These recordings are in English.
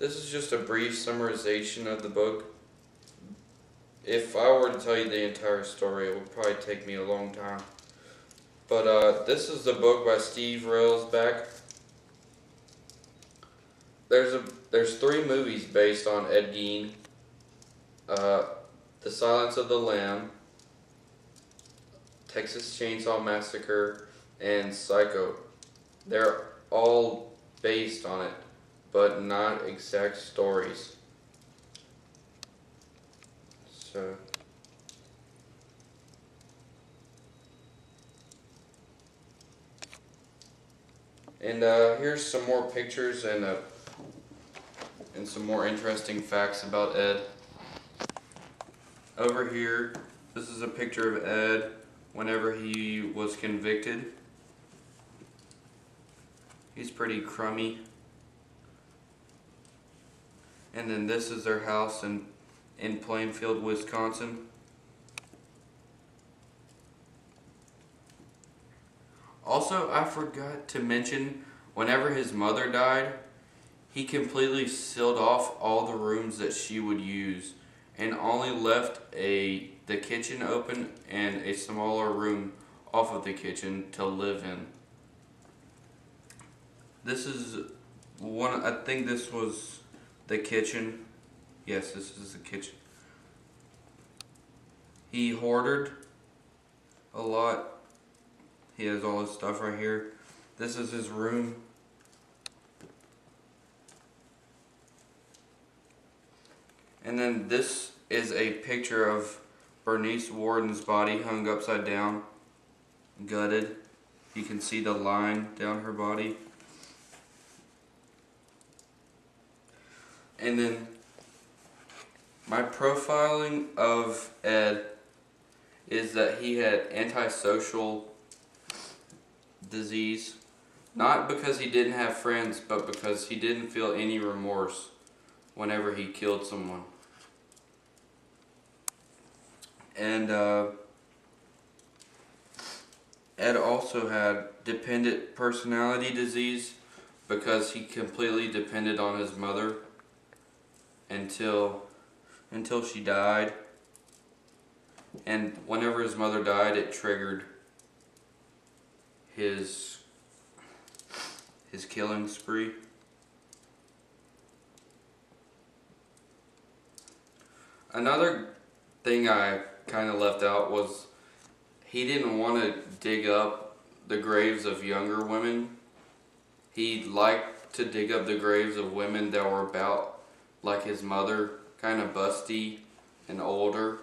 This is just a brief summarization of the book. If I were to tell you the entire story, it would probably take me a long time. But this is the book by Steve Railsback. There's 3 movies based on Ed Gein. The Silence of the Lamb, Texas Chainsaw Massacre, and Psycho. They're all based on it, but not exact stories. So and here's some more pictures and some more interesting facts about Ed. Over here, this is a picture of Ed whenever he was convicted. He's pretty crummy. And then this is their house in Plainfield, Wisconsin. Also, I forgot to mention, whenever his mother died, he completely sealed off all the rooms that she would use and only left the kitchen open and a smaller room off of the kitchen to live in. This is one, I think this was the kitchen. Yes, this is the kitchen. He hoarded a lot. He has all his stuff right here. This is his room. And then this is a picture of Bernice Warden's body hung upside down, gutted. You can see the line down her body. And then my profiling of Ed is that he had antisocial disease, not because he didn't have friends, but because he didn't feel any remorse whenever he killed someone. And Ed also had dependent personality disease because he completely depended on his mother until she died. And whenever his mother died, it triggered his killing spree. Another thing I kind of left out was he didn't want to dig up the graves of younger women. He liked to dig up the graves of women that were about like his mother, kind of busty and older.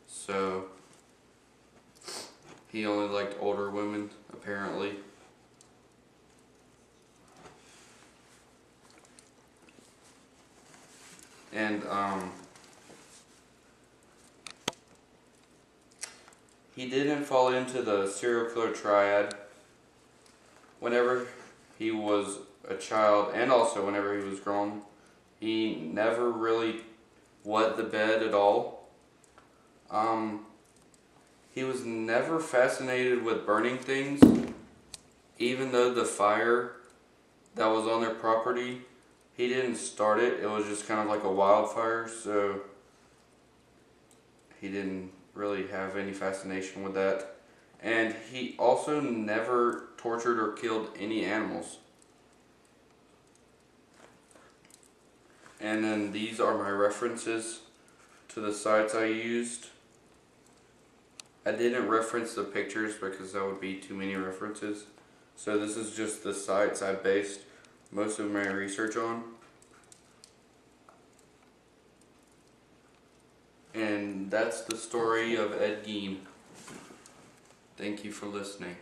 So he only liked older women, apparently. And he didn't fall into the serial killer triad whenever he was a child, and also whenever he was grown. He never really wet the bed at all. He was never fascinated with burning things, even though the fire that was on their property, he didn't start it. It was just kind of like a wildfire, so he didn't really have any fascination with that. And he also never tortured or killed any animals. And then these are my references to the sites I used. I didn't reference the pictures because that would be too many references. So this is just the sites I based most of my research on. And that's the story of Ed Gein. Thank you for listening.